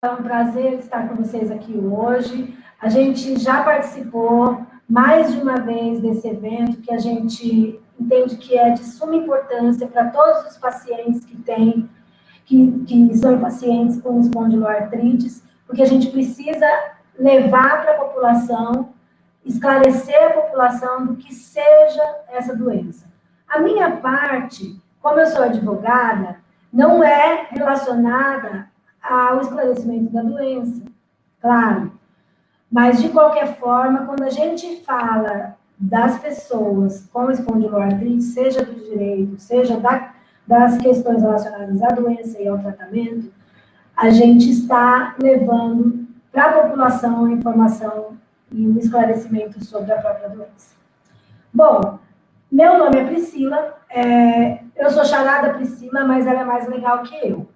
É um prazer estar com vocês aqui hoje. A gente já participou mais de uma vez desse evento, que a gente entende que é de suma importância para todos os pacientes que são pacientes com espondiloartrites, porque a gente precisa levar para a população, esclarecer a população do que seja essa doença. A minha parte, como eu sou advogada, não é relacionada ao esclarecimento da doença, claro. Mas, de qualquer forma, quando a gente fala das pessoas com espondiloartrite, seja do direito, seja das questões relacionadas à doença e ao tratamento, a gente está levando para a população a informação e o esclarecimento sobre a própria doença. Bom, meu nome é Priscila, eu sou charada Priscila, mas ela é mais legal que eu.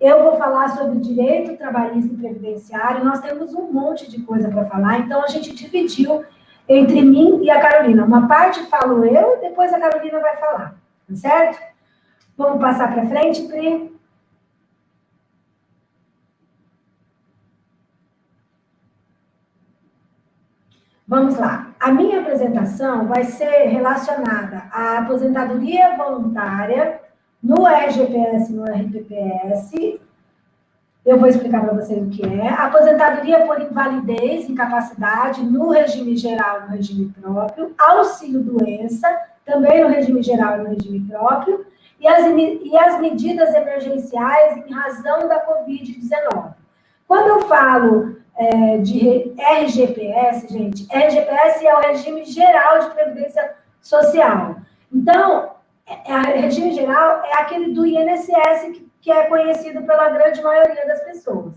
Eu vou falar sobre direito trabalhista e previdenciário. Nós temos um monte de coisa para falar, então a gente dividiu entre mim e a Carolina. Uma parte falo eu, depois a Carolina vai falar, tá certo? Vamos passar para frente, Pri? Vamos lá. A minha apresentação vai ser relacionada à aposentadoria voluntária no RGPS e no RPPS. Eu vou explicar para vocês o que é. Aposentadoria por invalidez, incapacidade, no regime geral e no regime próprio. Auxílio-doença, também no regime geral e no regime próprio. E as medidas emergenciais em razão da Covid-19. Quando eu falo de RGPS, gente, RGPS é o regime geral de previdência social. Então, o regime geral é aquele do INSS que é conhecido pela grande maioria das pessoas.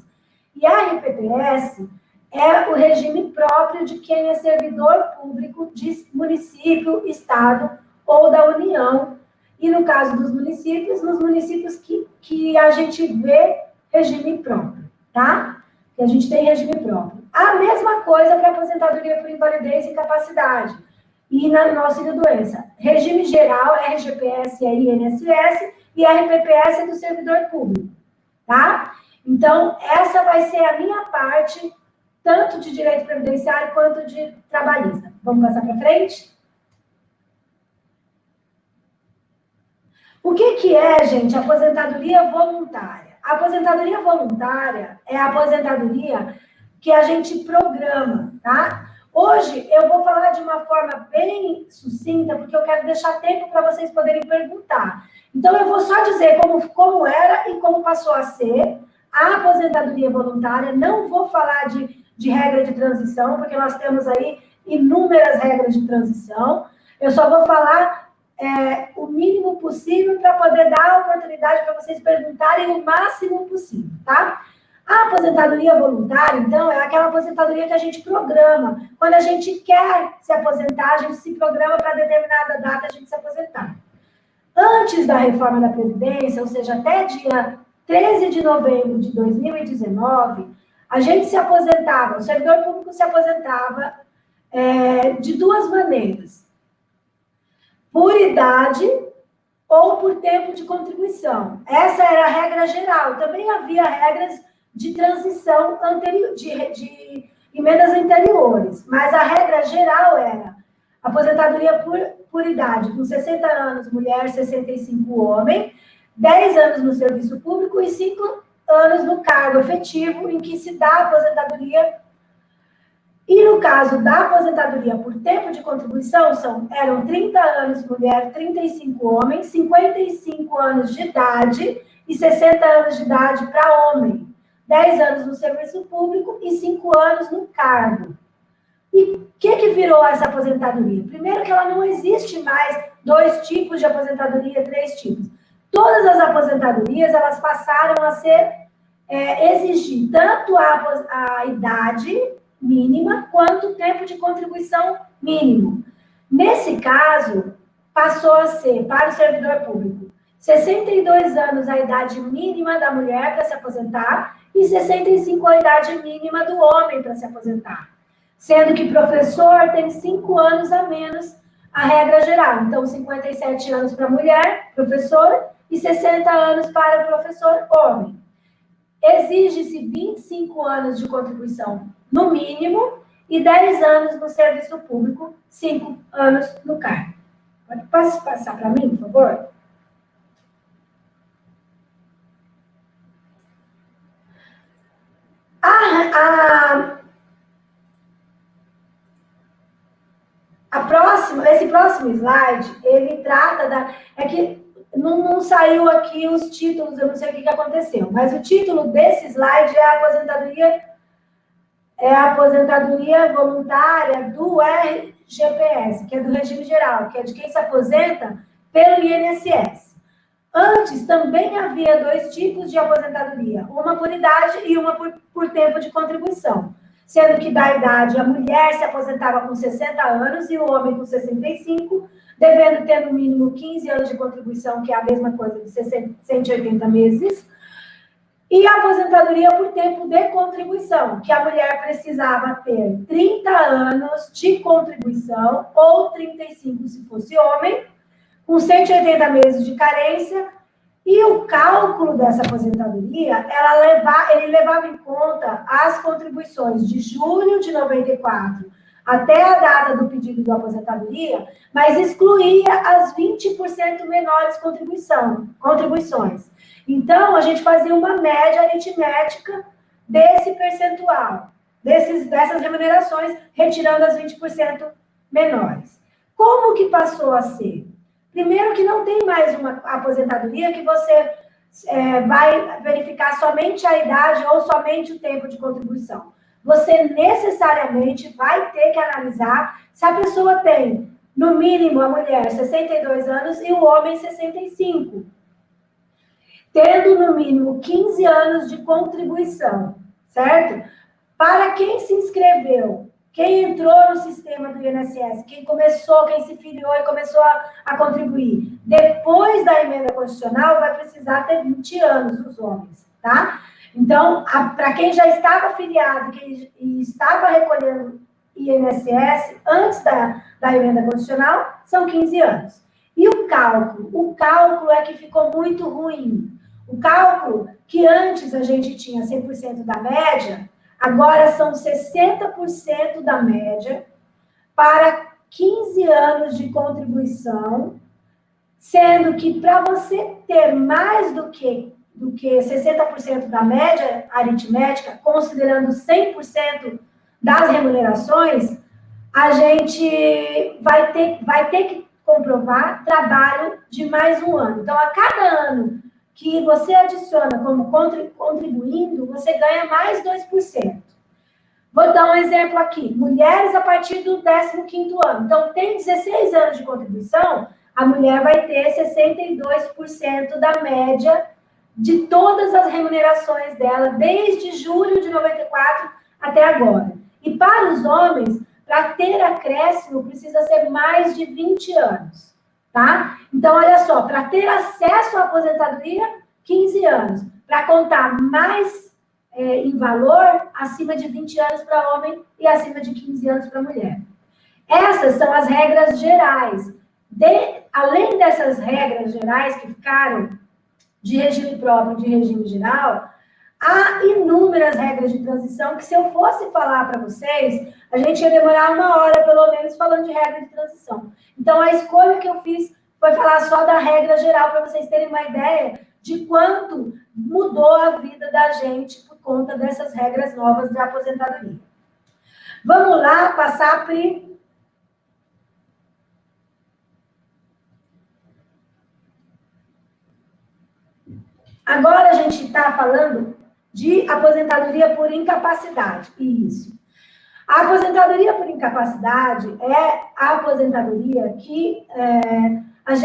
E a RPPS é o regime próprio de quem é servidor público de município, estado ou da União. E no caso dos municípios, nos municípios que a gente vê regime próprio, tá? Que a gente tem regime próprio. A mesma coisa para aposentadoria por invalidez e incapacidade. E no auxílio-doença. Regime geral, RGPS é INSS, e RPPS é do servidor público, tá? Então, essa vai ser a minha parte, tanto de direito previdenciário quanto de trabalhista. Vamos passar para frente? O que é, gente, aposentadoria voluntária? A aposentadoria voluntária é a aposentadoria que a gente programa, tá? Hoje, eu vou falar de uma forma bem sucinta, porque eu quero deixar tempo para vocês poderem perguntar. Então, eu vou só dizer como era e como passou a ser a aposentadoria voluntária. Não vou falar de regra de transição, porque nós temos aí inúmeras regras de transição. Eu só vou falar o mínimo possível para poder dar a oportunidade para vocês perguntarem o máximo possível, tá? A aposentadoria voluntária, então, é aquela aposentadoria que a gente programa. Quando a gente quer se aposentar, a gente se programa para determinada data a gente se aposentar. Antes da reforma da Previdência, ou seja, até dia 13 de novembro de 2019, a gente se aposentava, o servidor público se aposentava de duas maneiras. Por idade ou por tempo de contribuição. Essa era a regra geral. Também havia regras de transição anterior, de emendas anteriores, mas a regra geral era aposentadoria por idade, com 60 anos mulher, 65 homem, 10 anos no serviço público e 5 anos no cargo efetivo, em que se dá a aposentadoria. E no caso da aposentadoria por tempo de contribuição, eram 30 anos mulher, 35 homens, 55 anos de idade e 60 anos de idade para homem. 10 anos no serviço público e 5 anos no cargo. E o que virou essa aposentadoria? Primeiro que ela não existe mais 2 tipos de aposentadoria, 3 tipos. Todas as aposentadorias, elas passaram a ser, exigir tanto a idade mínima quanto o tempo de contribuição mínimo. Nesse caso, passou a ser, para o servidor público, 62 anos a idade mínima da mulher para se aposentar e 65 a idade mínima do homem para se aposentar. Sendo que professor tem 5 anos a menos a regra geral. Então, 57 anos para mulher, professor, e 60 anos para professor homem. exige-se 25 anos de contribuição no mínimo e 10 anos no serviço público, 5 anos no cargo. Pode passar para mim, por favor? Esse próximo slide, ele trata da... É que não saiu aqui os títulos, eu não sei o que aconteceu, mas o título desse slide é a aposentadoria voluntária do RGPS, que é do regime geral, que é de quem se aposenta pelo INSS. Antes, também havia 2 tipos de aposentadoria, uma por idade e uma por tempo de contribuição. Sendo que da idade a mulher se aposentava com 60 anos e o homem com 65, devendo ter no mínimo 15 anos de contribuição, que é a mesma coisa de 180 meses, e a aposentadoria por tempo de contribuição, que a mulher precisava ter 30 anos de contribuição, ou 35 se fosse homem, com 180 meses de carência. E o cálculo dessa aposentadoria, ele levava em conta as contribuições de julho de 94 até a data do pedido de aposentadoria, mas excluía as 20% menores contribuições. Então, a gente fazia uma média aritmética desse percentual, dessas remunerações, retirando as 20% menores. Como que passou a ser? Primeiro que não tem mais uma aposentadoria que você vai verificar somente a idade ou somente o tempo de contribuição. Você necessariamente vai ter que analisar se a pessoa tem, no mínimo, a mulher 62 anos e o homem 65. Tendo, no mínimo, 15 anos de contribuição, certo? Para quem se inscreveu, quem entrou no sistema do INSS, quem se filiou e começou a contribuir, depois da emenda constitucional, vai precisar ter 20 anos, os homens, tá? Então, para quem já estava filiado e estava recolhendo INSS antes da emenda constitucional, são 15 anos. E o cálculo é que ficou muito ruim. O cálculo que antes a gente tinha 100% da média, agora são 60% da média para 15 anos de contribuição, sendo que para você ter mais do que 60% da média aritmética, considerando 100% das remunerações, a gente vai ter que comprovar trabalho de mais um ano. Então, a cada ano que você adiciona como contribuindo, você ganha mais 2%. Vou dar um exemplo aqui. Mulheres a partir do 15º ano. Então, tem 16 anos de contribuição, a mulher vai ter 62% da média de todas as remunerações dela, desde julho de 94 até agora. E para os homens, para ter acréscimo, precisa ser mais de 20 anos. Tá? Então, olha só, para ter acesso à aposentadoria, 15 anos. Para contar mais em valor, acima de 20 anos para homem e acima de 15 anos para mulher. Essas são as regras gerais. Além dessas regras gerais que ficaram de regime próprio e de regime geral, há inúmeras regras de transição que, se eu fosse falar para vocês, a gente ia demorar 1 hora, pelo menos, falando de regra de transição. Então, a escolha que eu fiz foi falar só da regra geral, para vocês terem uma ideia de quanto mudou a vida da gente por conta dessas regras novas de aposentadoria. Vamos lá, passar, Pri. Agora a gente está falando de aposentadoria por incapacidade. Isso. A aposentadoria por incapacidade é a aposentadoria que a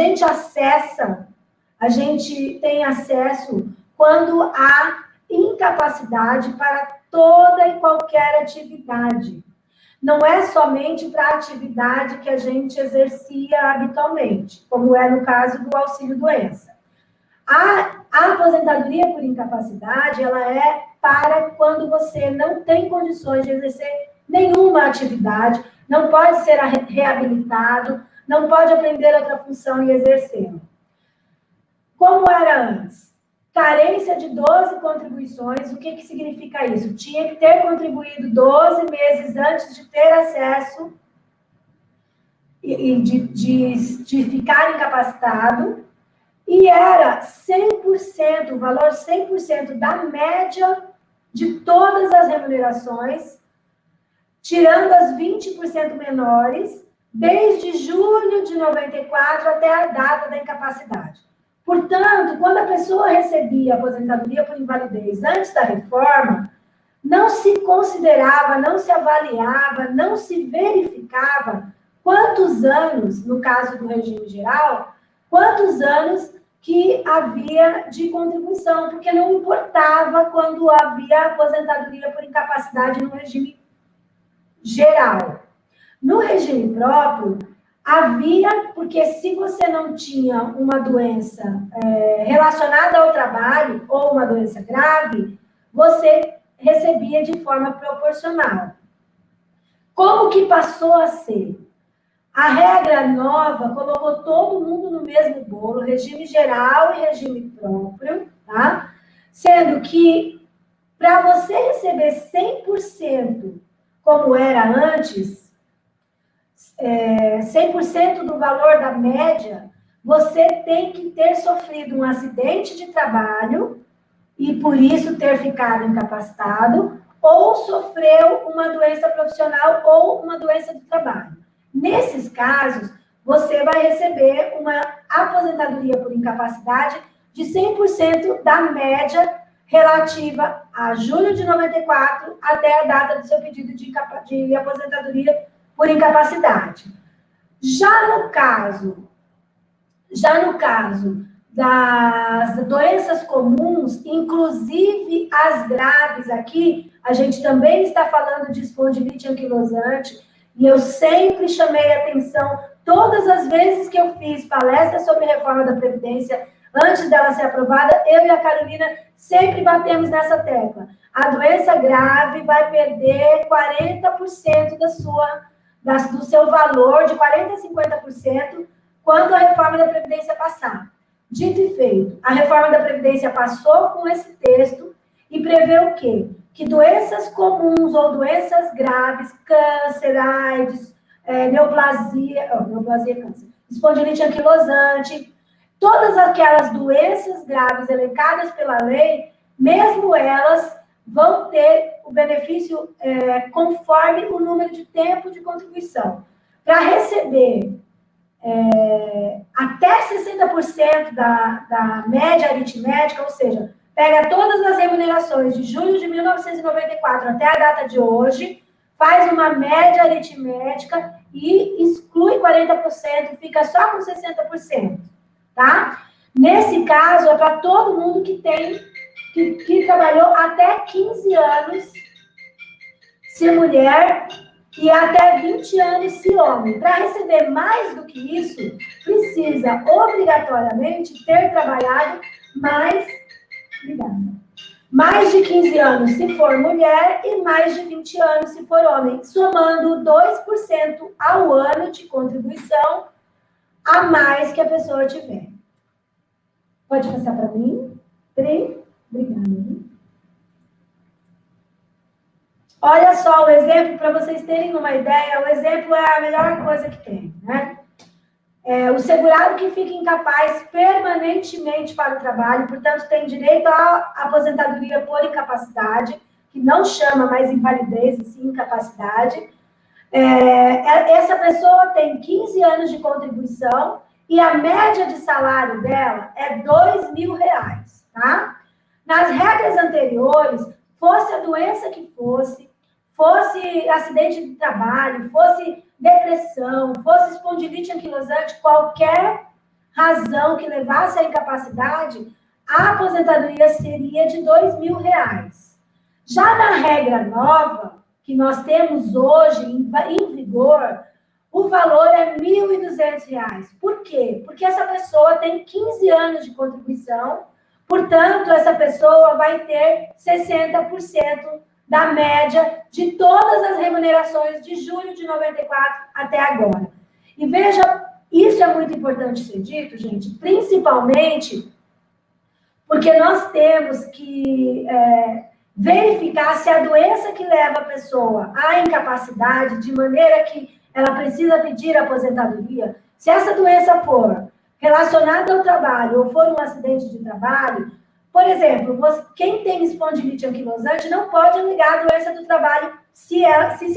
gente tem acesso quando há incapacidade para toda e qualquer atividade. Não é somente para a atividade que a gente exercia habitualmente, como é no caso do auxílio-doença. A aposentadoria por incapacidade, ela é para quando você não tem condições de exercer nenhuma atividade, não pode ser reabilitado, não pode aprender outra função e exercê-la. Como era antes? carência de 12 contribuições. O que significa isso? Tinha que ter contribuído 12 meses antes de ter acesso e de ficar incapacitado, e era 100%, o valor 100% da média de todas as remunerações, tirando as 20% menores, desde julho de 94 até a data da incapacidade. Portanto, quando a pessoa recebia aposentadoria por invalidez antes da reforma, não se considerava, não se avaliava, não se verificava quantos anos, no caso do regime geral, quantos anos que havia de contribuição, porque não importava quando havia aposentadoria por incapacidade no regime geral. No regime próprio, havia, porque se você não tinha uma doença relacionada ao trabalho ou uma doença grave, você recebia de forma proporcional. Como que passou a ser? A regra nova colocou todo mundo no mesmo bolo, regime geral e regime próprio, tá? Sendo que, para você receber 100%, como era antes, 100% do valor da média, você tem que ter sofrido um acidente de trabalho e, por isso, ter ficado incapacitado, ou sofreu uma doença profissional ou uma doença do trabalho. Nesses casos, você vai receber uma aposentadoria por incapacidade de 100% da média relativa a julho de 94 até a data do seu pedido de aposentadoria por incapacidade. Já no caso das doenças comuns, inclusive as graves aqui, a gente também está falando de espondilite anquilosante, e eu sempre chamei atenção, todas as vezes que eu fiz palestra sobre reforma da Previdência, antes dela ser aprovada, eu e a Carolina sempre batemos nessa tecla. A doença grave vai perder 40% do seu valor, de 40% a 50%, quando a reforma da Previdência passar. Dito e feito, a reforma da Previdência passou com esse texto e prevê o quê? Que doenças comuns ou doenças graves, câncer, AIDS, neoplasia, câncer, espondilite anquilosante, todas aquelas doenças graves elencadas pela lei, mesmo elas vão ter o benefício conforme o número de tempo de contribuição. Para receber até 60% da média aritmética, ou seja, pega todas as remunerações de julho de 1994 até a data de hoje, faz uma média aritmética e exclui 40%, fica só com 60%, tá? Nesse caso, é para todo mundo que trabalhou até 15 anos, se mulher, e até 20 anos se homem. Para receber mais do que isso, precisa obrigatoriamente ter trabalhado mais de 15 anos se for mulher e mais de 20 anos se for homem, somando 2% ao ano de contribuição a mais que a pessoa tiver. Pode passar para mim? Pri? Obrigada. Olha só o exemplo, para vocês terem uma ideia, o exemplo é a melhor coisa que tem, né? O segurado que fica incapaz permanentemente para o trabalho, portanto, tem direito à aposentadoria por incapacidade, que não chama mais invalidez, e sim incapacidade. Essa pessoa tem 15 anos de contribuição e a média de salário dela é R$2.000, tá? Nas regras anteriores, fosse a doença que fosse acidente de trabalho, fosse depressão, fosse espondilite anquilosante, qualquer razão que levasse à incapacidade, a aposentadoria seria de R$2.000. Já na regra nova, que nós temos hoje em vigor, o valor é R$1.200. Por quê? Porque essa pessoa tem 15 anos de contribuição, portanto, essa pessoa vai ter 60% da média de todas as remunerações de julho de 94 até agora. E veja, isso é muito importante ser dito, gente, principalmente porque porque nós temos que verificar se a doença que leva a pessoa à incapacidade, de maneira que ela precisa pedir aposentadoria, se essa doença for relacionada ao trabalho ou for um acidente de trabalho, por exemplo, quem tem espondilite anquilosante não pode alegar a doença do trabalho se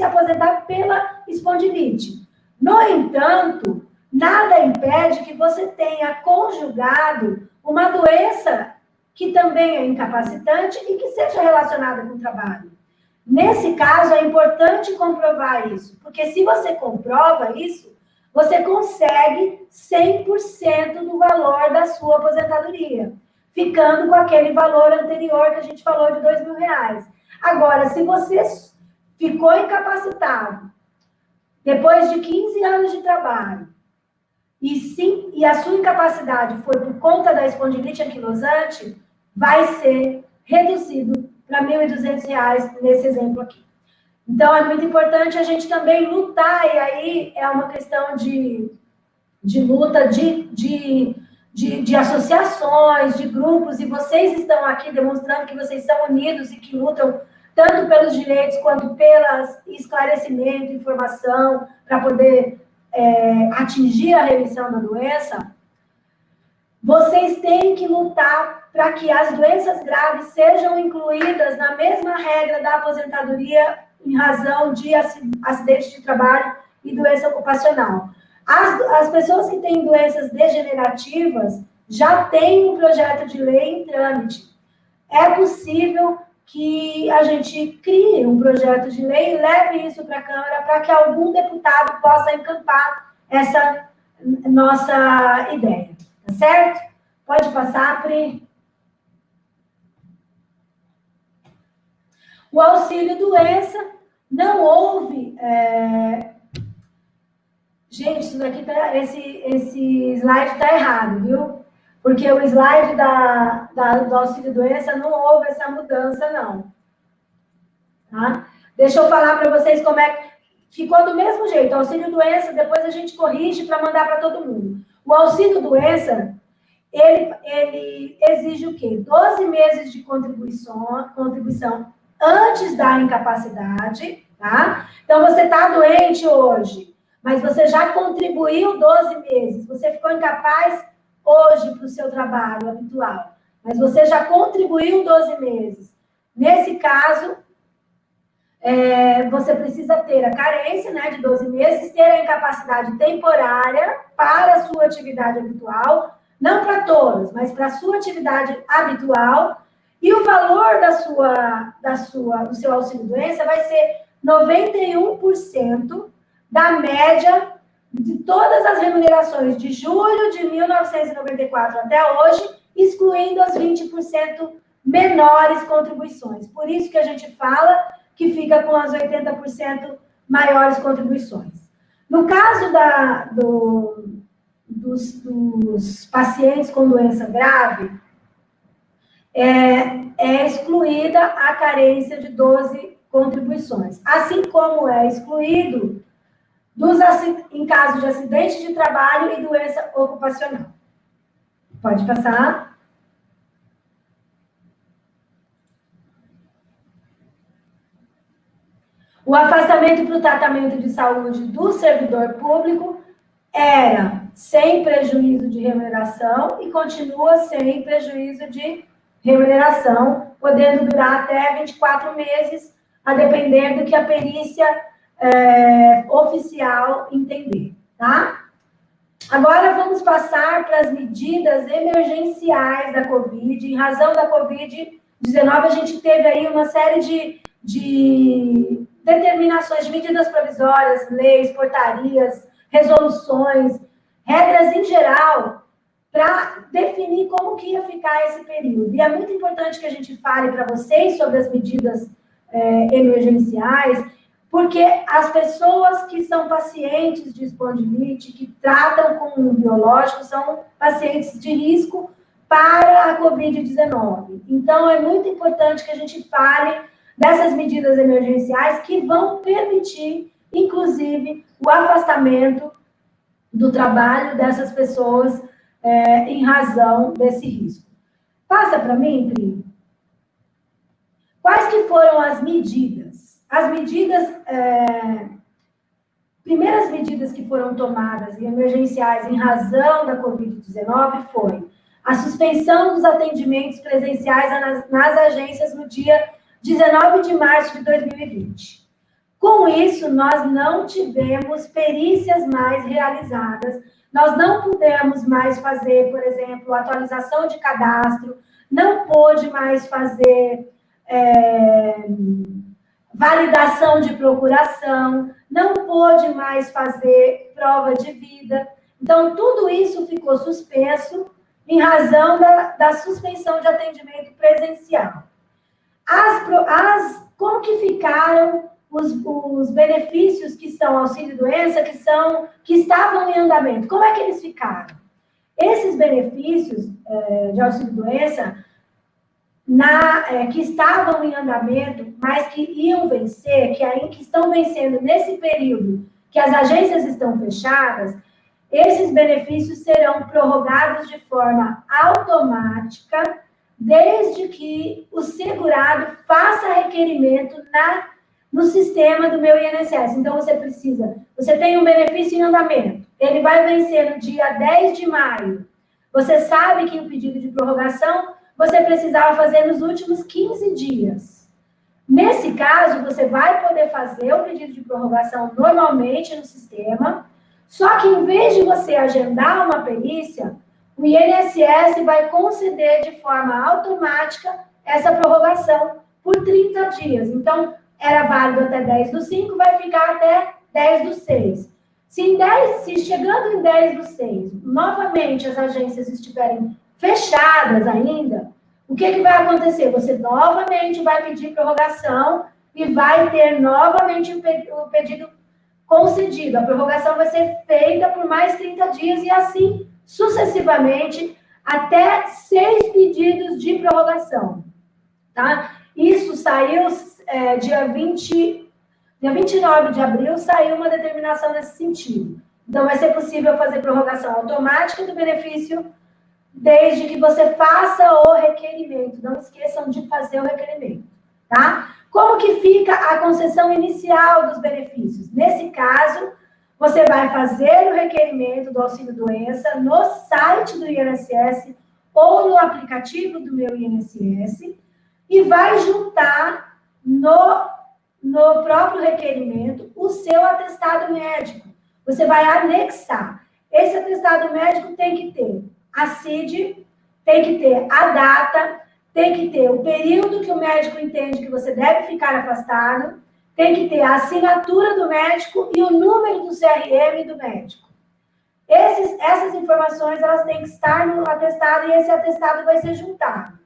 aposentar pela espondilite. No entanto, nada impede que você tenha conjugado uma doença que também é incapacitante e que seja relacionada com o trabalho. Nesse caso, é importante comprovar isso, porque se você comprova isso, você consegue 100% do valor da sua aposentadoria, ficando com aquele valor anterior que a gente falou de R$2.000. Agora, se você ficou incapacitado depois de 15 anos de trabalho, e a sua incapacidade foi por conta da espondilite anquilosante, vai ser reduzido para R$1.200 nesse exemplo aqui. Então, é muito importante a gente também lutar, e aí é uma questão de luta de associações, de grupos, e vocês estão aqui demonstrando que vocês são unidos e que lutam tanto pelos direitos quanto pelo esclarecimento, informação, para poder atingir a remissão da doença. Vocês têm que lutar para que as doenças graves sejam incluídas na mesma regra da aposentadoria em razão de acidente de trabalho e doença ocupacional. As pessoas que têm doenças degenerativas já têm um projeto de lei em trâmite. É possível que a gente crie um projeto de lei e leve isso para a Câmara para que algum deputado possa encampar essa nossa ideia. Tá certo? Pode passar, Pri. O auxílio-doença, não houve... Gente, isso daqui esse slide está errado, viu? Porque o slide do auxílio-doença não houve essa mudança, não. Tá? Deixa eu falar para vocês como é que... Ficou do mesmo jeito, auxílio-doença, depois a gente corrige para mandar para todo mundo. O auxílio-doença, ele exige o quê? 12 meses de contribuição antes da incapacidade, tá? Então, você está doente hoje, mas você já contribuiu 12 meses, você ficou incapaz hoje para o seu trabalho habitual, mas você já contribuiu 12 meses. Nesse caso, você precisa ter a carência, né, de 12 meses, ter a incapacidade temporária para a sua atividade habitual, não para todas, mas para a sua atividade habitual, e o valor do seu auxílio-doença vai ser 91% da média de todas as remunerações de julho de 1994 até hoje, excluindo as 20% menores contribuições. Por isso que a gente fala que fica com as 80% maiores contribuições. No caso dos pacientes com doença grave, é excluída a carência de 12 contribuições, assim como é excluído em caso de acidente de trabalho e doença ocupacional. Pode passar. O afastamento para o tratamento de saúde do servidor público era sem prejuízo de remuneração e continua sem prejuízo de remuneração, podendo durar até 24 meses, a depender do que a perícia oficial entender, tá? Agora vamos passar para as medidas emergenciais da Covid. Em razão da Covid-19, a gente teve aí uma série de determinações, de medidas provisórias, leis, portarias, resoluções, regras em geral, para definir como que ia ficar esse período. E é muito importante que a gente fale para vocês sobre as medidas emergenciais, porque as pessoas que são pacientes de espondilite, que tratam com um biológico, são pacientes de risco para a Covid-19. Então, é muito importante que a gente fale dessas medidas emergenciais que vão permitir, inclusive, o afastamento do trabalho dessas pessoas em razão desse risco. Passa para mim, Pri. Quais que foram as medidas? As medidas, primeiras medidas que foram tomadas e emergenciais em razão da Covid-19 foi a suspensão dos atendimentos presenciais nas agências no dia 19 de março de 2020. Com isso, nós não tivemos perícias mais realizadas, nós não pudemos mais fazer, por exemplo, atualização de cadastro, não pôde mais fazer validação de procuração, não pôde mais fazer prova de vida. Então, tudo isso ficou suspenso em razão da suspensão de atendimento presencial. Como que ficaram os benefícios que são auxílio-doença, que estavam em andamento? Como é que eles ficaram? Esses benefícios de auxílio-doença, que estavam em andamento, mas que iam vencer, que estão vencendo nesse período que as agências estão fechadas, esses benefícios serão prorrogados de forma automática, desde que o segurado faça requerimento no sistema do meu INSS. Então, você tem um benefício em andamento, ele vai vencer no dia 10 de maio. Você sabe que o pedido de prorrogação você precisava fazer nos últimos 15 dias. Nesse caso, você vai poder fazer o pedido de prorrogação normalmente no sistema, só que em vez de você agendar uma perícia, o INSS vai conceder de forma automática essa prorrogação por 30 dias. Então, era válido até 10/5, vai ficar até 10/6. Se chegando em 10/6, novamente as agências estiverem fechadas ainda, o que vai acontecer? Você novamente vai pedir prorrogação e vai ter novamente o pedido concedido. A prorrogação vai ser feita por mais 30 dias e assim sucessivamente até 6 pedidos de prorrogação. Tá? Isso saiu dia 29 de abril, saiu uma determinação nesse sentido. Então, vai ser possível fazer prorrogação automática do benefício desde que você faça o requerimento. Não esqueçam de fazer o requerimento, tá? Como que fica a concessão inicial dos benefícios? Nesse caso, você vai fazer o requerimento do auxílio-doença no site do INSS ou no aplicativo do meu INSS e vai juntar no próprio requerimento o seu atestado médico. Você vai anexar. Esse atestado médico tem que ter a CID, tem que ter a data, tem que ter o período que o médico entende que você deve ficar afastado, tem que ter a assinatura do médico e o número do CRM do médico. Essas informações, elas têm que estar no atestado e esse atestado vai ser juntado.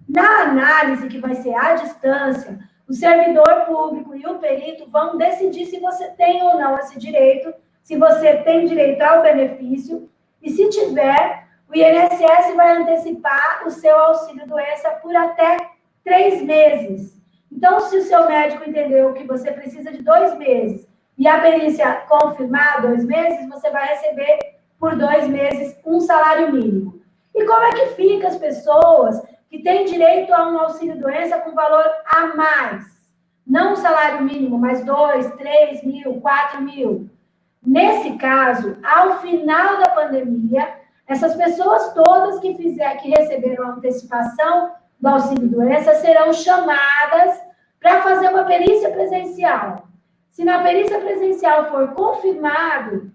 Na análise, que vai ser à distância, o servidor público e o perito vão decidir se você tem ou não esse direito, se você tem direito ao benefício, e se tiver, o INSS vai antecipar o seu auxílio-doença por até 3 meses. Então, se o seu médico entendeu que você precisa de 2 meses e a perícia confirmar 2 meses, você vai receber por 2 meses um salário mínimo. E como é que fica as pessoas que têm direito a um auxílio-doença com valor a mais? Não um salário mínimo, mas 2, 3 mil, 4 mil. Nesse caso, ao final da pandemia, essas pessoas todas que receberam a antecipação do auxílio-doença serão chamadas para fazer uma perícia presencial. Se na perícia presencial for confirmado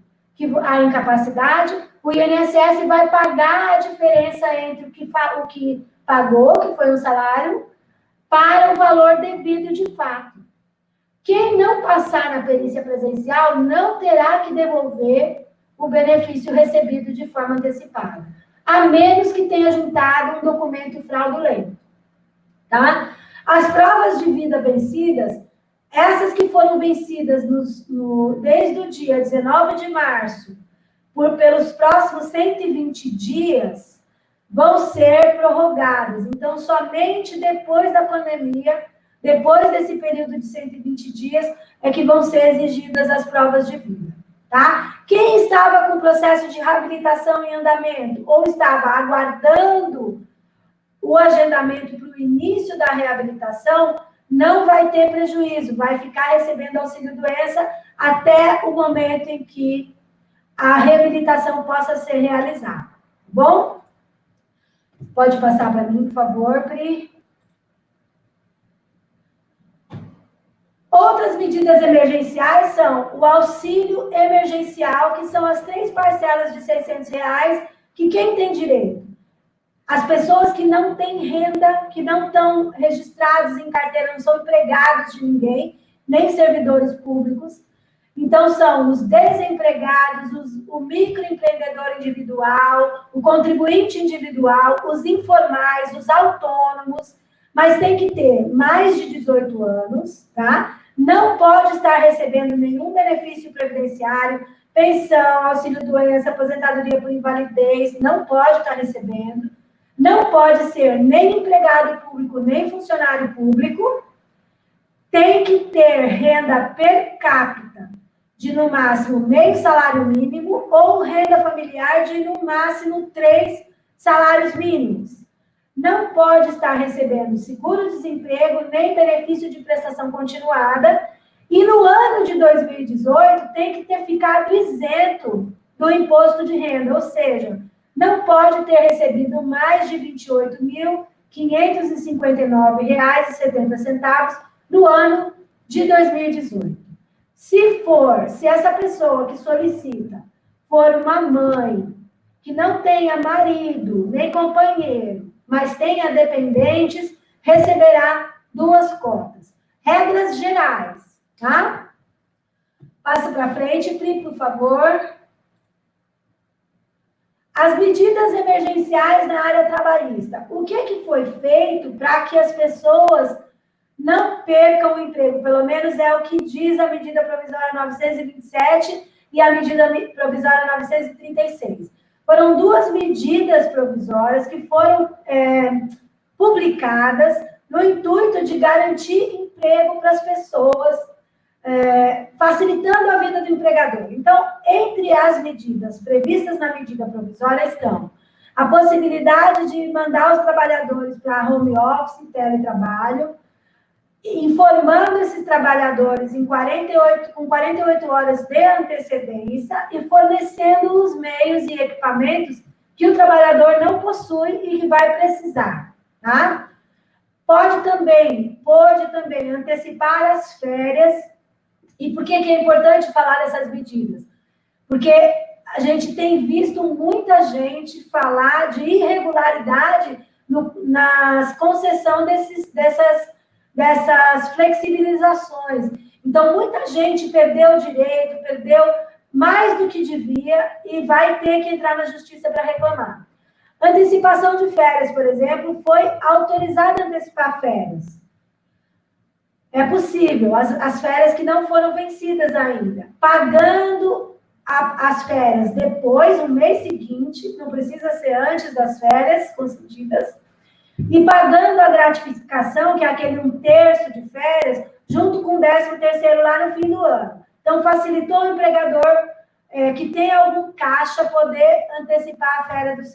a incapacidade, o INSS vai pagar a diferença entre o que pagou, que foi um salário, para o valor devido de fato. Quem não passar na perícia presencial não terá que devolver o benefício recebido de forma antecipada, a menos que tenha juntado um documento fraudulento, tá? As provas de vida vencidas, essas que foram vencidas desde o dia 19 de março, pelos próximos 120 dias, vão ser prorrogadas. Então, somente depois da pandemia, depois desse período de 120 dias, é que vão ser exigidas as provas de vida, tá? Quem estava com o processo de reabilitação em andamento ou estava aguardando o agendamento para o início da reabilitação, não vai ter prejuízo, vai ficar recebendo auxílio-doença até o momento em que a reabilitação possa ser realizada. Tá bom? Pode passar para mim, por favor, Pri. Outras medidas emergenciais são o auxílio emergencial, que são as 3 parcelas de R$600, que quem tem direito? As pessoas que não têm renda, que não estão registrados em carteira, não são empregados de ninguém, nem servidores públicos. Então, são os desempregados, o microempreendedor individual, o contribuinte individual, os informais, os autônomos, mas tem que ter mais de 18 anos, tá? Não pode estar recebendo nenhum benefício previdenciário, pensão, auxílio-doença, aposentadoria por invalidez, não pode estar recebendo. Não pode ser nem empregado público, nem funcionário público. Tem que ter renda per capita de, no máximo, meio salário mínimo ou renda familiar de, no máximo, 3 salários mínimos. Não pode estar recebendo seguro-desemprego nem benefício de prestação continuada. E no ano de 2018, tem que ter ficado isento do imposto de renda, ou seja, não pode ter recebido mais de R$ 28.559,70 no ano de 2018. Se essa pessoa que solicita for uma mãe que não tenha marido nem companheiro, mas tenha dependentes, receberá 2 cotas. Regras gerais, tá? Passa para frente, Pri, por favor. As medidas emergenciais na área trabalhista. O que foi feito para que as pessoas não percam o emprego? Pelo menos é o que diz a medida provisória 927 e a medida provisória 936. Foram 2 medidas provisórias que foram publicadas no intuito de garantir emprego para as pessoas, facilitando a vida do empregador. Então, entre as medidas previstas na medida provisória estão a possibilidade de mandar os trabalhadores para home office, teletrabalho, informando esses trabalhadores com 48 horas de antecedência e fornecendo os meios e equipamentos que o trabalhador não possui e que vai precisar, tá? Pode também antecipar as férias. E por que é importante falar dessas medidas? Porque a gente tem visto muita gente falar de irregularidade na concessão dessas flexibilizações. Então, muita gente perdeu direito, perdeu mais do que devia e vai ter que entrar na justiça para reclamar. Antecipação de férias, por exemplo, foi autorizada a antecipar férias. É possível, as férias que não foram vencidas ainda. Pagando as férias depois, no mês seguinte, não precisa ser antes das férias concedidas, e pagando a gratificação, que é aquele 1/3 de férias, junto com o 13º lá no fim do ano. Então, facilitou o empregador que tem algum caixa poder antecipar a férias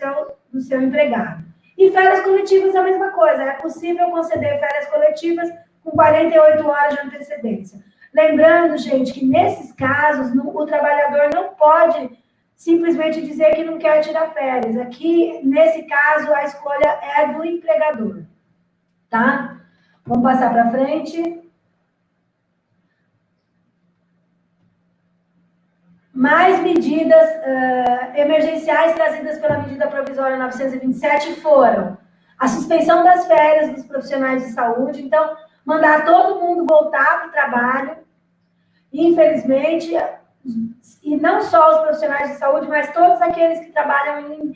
do seu empregado. E férias coletivas é a mesma coisa, é possível conceder férias coletivas com 48 horas de antecedência. Lembrando, gente, que nesses casos, o trabalhador não pode simplesmente dizer que não quer tirar férias. Aqui, nesse caso, a escolha é do empregador, tá? Vamos passar para frente. Mais medidas emergenciais trazidas pela medida provisória 927 foram a suspensão das férias dos profissionais de saúde. Então, mandar todo mundo voltar para o trabalho, infelizmente, e não só os profissionais de saúde, mas todos aqueles que trabalham em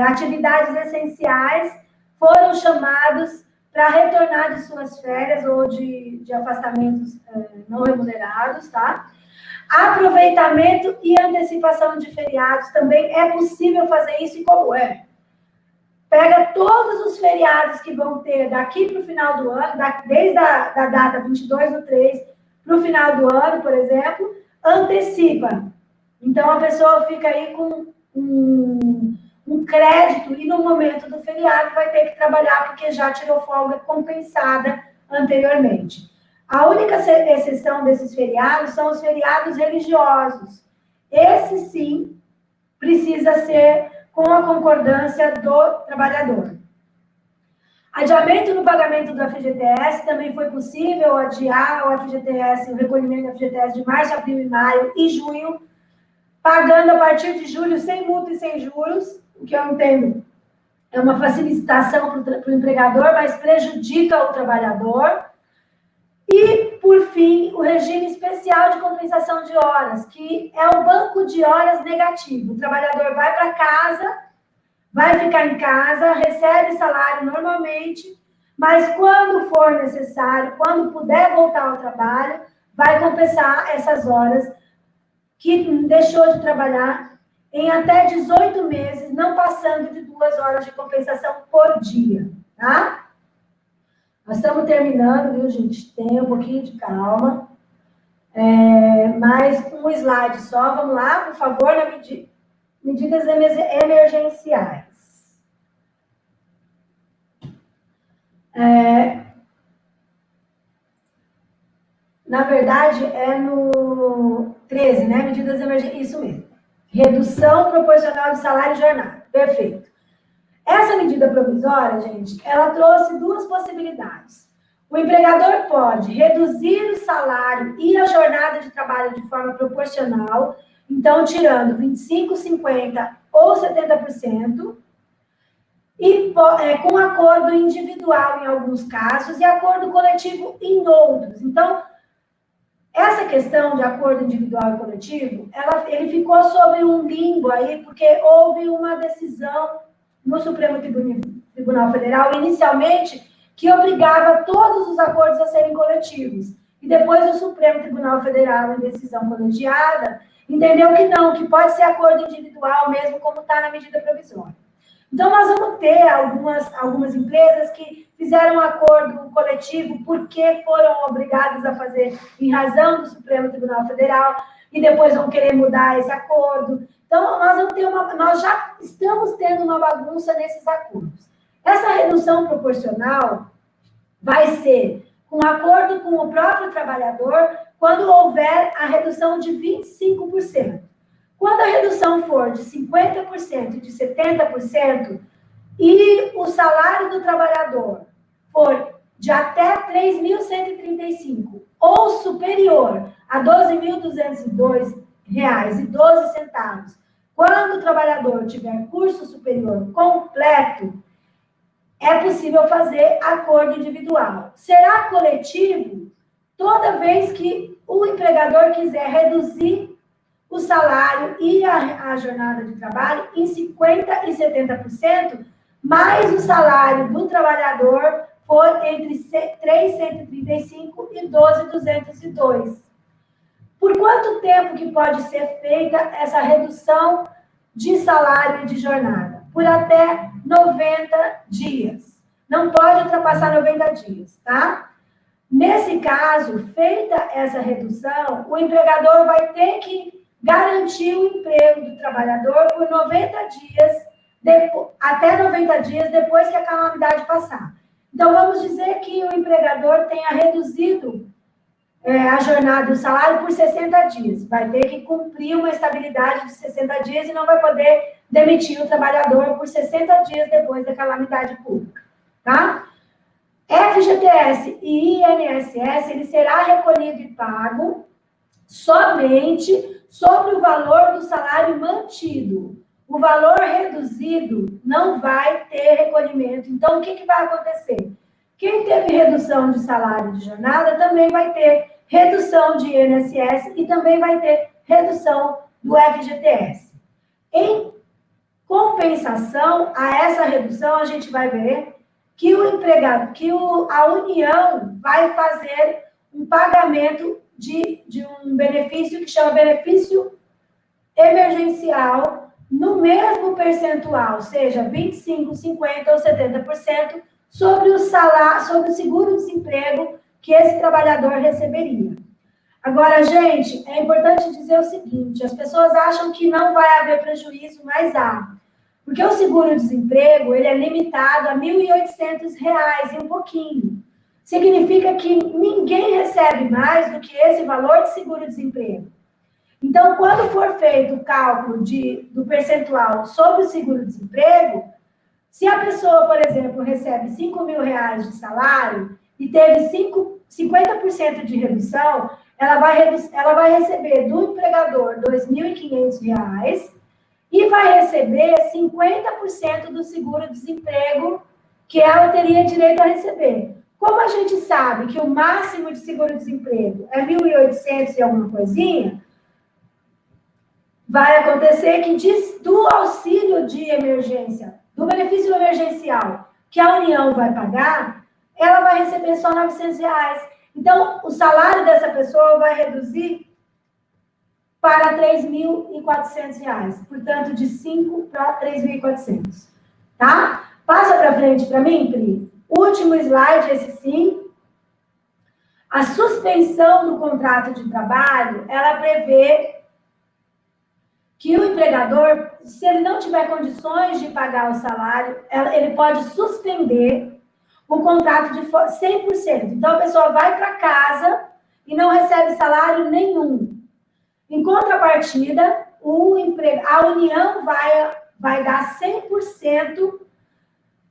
atividades essenciais foram chamados para retornar de suas férias ou de afastamentos não remunerados, tá? Aproveitamento e antecipação de feriados também é possível fazer isso, e como é? Pega todos os feriados que vão ter daqui para o final do ano, desde a data 22/3 para o final do ano, por exemplo, antecipa. Então, a pessoa fica aí com um crédito e no momento do feriado vai ter que trabalhar porque já tirou folga compensada anteriormente. A única exceção desses feriados são os feriados religiosos. Esse sim precisa ser com a concordância do trabalhador. Adiamento no pagamento do FGTS, também foi possível adiar o FGTS, o recolhimento do FGTS de março, abril e maio e junho, pagando a partir de julho sem multa e sem juros, o que eu entendo é uma facilitação para o empregador, mas prejudica o trabalhador. E, por fim, o regime especial de compensação de horas, que é o banco de horas negativo. O trabalhador vai para casa, vai ficar em casa, recebe salário normalmente, mas quando for necessário, quando puder voltar ao trabalho, vai compensar essas horas que deixou de trabalhar em até 18 meses, não passando de 2 horas de compensação por dia, tá? Nós estamos terminando, viu, gente? Tem um pouquinho de calma. Mais um slide só. Vamos lá, por favor, medidas emergenciais. Na verdade, é no 13, né? Medidas emergenciais. Isso mesmo. Redução proporcional de salário e jornada. Perfeito. Essa medida provisória, gente, ela trouxe 2 possibilidades. O empregador pode reduzir o salário e a jornada de trabalho de forma proporcional, então tirando 25%, 50% ou 70%, e com acordo individual em alguns casos e acordo coletivo em outros. Então, essa questão de acordo individual e coletivo, ele ficou sobre um limbo aí, porque houve uma decisão no Supremo Tribunal Federal, inicialmente, que obrigava todos os acordos a serem coletivos. E depois o Supremo Tribunal Federal, em decisão colegiada, entendeu que não, que pode ser acordo individual mesmo, como está na medida provisória. Então, nós vamos ter algumas empresas que fizeram um acordo coletivo porque foram obrigadas a fazer em razão do Supremo Tribunal Federal e depois vão querer mudar esse acordo. Então, nós já estamos tendo uma bagunça nesses acordos. Essa redução proporcional vai ser com acordo com o próprio trabalhador quando houver a redução de 25%. Quando a redução for de 50% e de 70%, e o salário do trabalhador for de até R$ 3.135 ou superior a R$ 12.202,12, quando o trabalhador tiver curso superior completo, é possível fazer acordo individual. Será coletivo toda vez que o empregador quiser reduzir o salário e a jornada de trabalho em 50% e 70%, mais o salário do trabalhador for entre 3.135 e 12.202. Por quanto tempo que pode ser feita essa redução de salário e de jornada? Por até 90 dias. Não pode ultrapassar 90 dias, tá? Nesse caso, feita essa redução, o empregador vai ter que garantir o emprego do trabalhador por 90 dias, até 90 dias depois que a calamidade passar. Então, vamos dizer que o empregador tenha reduzido a jornada do salário por 60 dias. Vai ter que cumprir uma estabilidade de 60 dias e não vai poder demitir o trabalhador por 60 dias depois da calamidade pública, tá? FGTS e INSS, ele será recolhido e pago somente sobre o valor do salário mantido. O valor reduzido não vai ter recolhimento. Então, o que vai acontecer? Quem teve redução de salário de jornada também vai ter redução de INSS e também vai ter redução do FGTS. Em compensação a essa redução, a gente vai ver que a União vai fazer um pagamento de um benefício que chama benefício emergencial no mesmo percentual, seja 25%, 50% ou 70%, sobre o salário, sobre o seguro-desemprego que esse trabalhador receberia. Agora, gente, é importante dizer o seguinte, as pessoas acham que não vai haver prejuízo, mas há. Porque o seguro-desemprego, ele é limitado a R$ 1.800 e um pouquinho. Significa que ninguém recebe mais do que esse valor de seguro-desemprego. Então, quando for feito o cálculo do percentual sobre o seguro-desemprego, se a pessoa, por exemplo, recebe R$ 5.000 de salário e teve 50% de redução, ela vai receber do empregador R$ 2.500 e vai receber 50% do seguro-desemprego que ela teria direito a receber. Como a gente sabe que o máximo de seguro-desemprego é 1.800 e alguma coisinha, vai acontecer que do auxílio de emergência, do benefício emergencial que a União vai pagar, ela vai receber só R$ 900. Então, o salário dessa pessoa vai reduzir para R$ 3.400. Portanto, de 5 para 3.400. Tá? Passa para frente para mim, Pri. Último slide, esse sim. A suspensão do contrato de trabalho, ela prevê que o empregador, se ele não tiver condições de pagar o salário, ele pode suspender o contrato de 100%. Então, a pessoa vai para casa e não recebe salário nenhum. Em contrapartida, a União vai dar 100%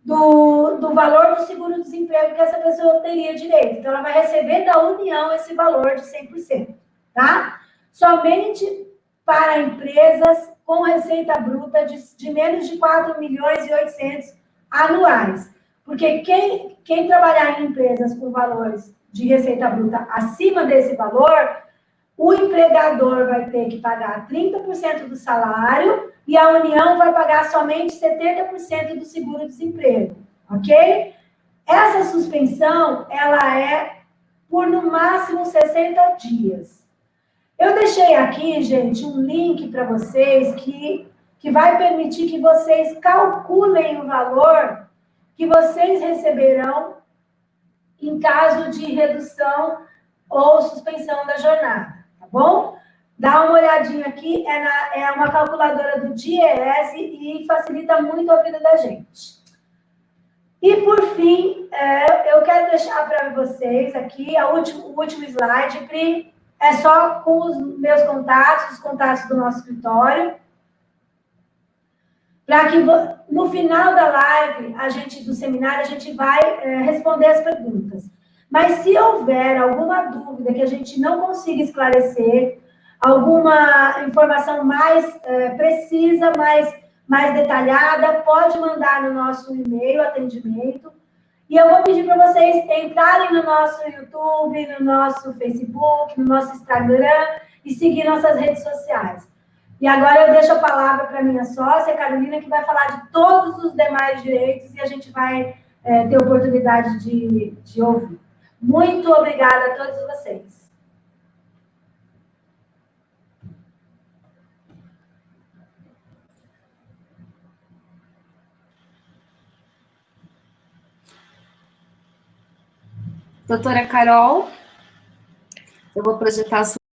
do valor do seguro-desemprego que essa pessoa teria direito. Então, ela vai receber da União esse valor de 100%, tá? Somente para empresas com receita bruta de menos de 4.800.000 anuais. Porque quem trabalhar em empresas com valores de receita bruta acima desse valor, o empregador vai ter que pagar 30% do salário e a União vai pagar somente 70% do seguro-desemprego, ok? Essa suspensão, ela é por no máximo 60 dias. Eu deixei aqui, gente, um link para vocês que vai permitir que vocês calculem o valor que vocês receberão em caso de redução ou suspensão da jornada, tá bom? Dá uma olhadinha aqui, é uma calculadora do DIEESE e facilita muito a vida da gente. E, por fim, eu quero deixar para vocês aqui o último slide, Pri, é só com os meus contatos, os contatos do nosso escritório, para que no final da live, do seminário, a gente vai responder as perguntas. Mas se houver alguma dúvida que a gente não consiga esclarecer, alguma informação mais precisa, mais detalhada, pode mandar no nosso e-mail, atendimento. E eu vou pedir para vocês entrarem no nosso YouTube, no nosso Facebook, no nosso Instagram e seguir nossas redes sociais. E agora eu deixo a palavra para a minha sócia, Carolina, que vai falar de todos os demais direitos e a gente vai ter oportunidade de ouvir. Muito obrigada a todos vocês. Doutora Carol, eu vou projetar a sua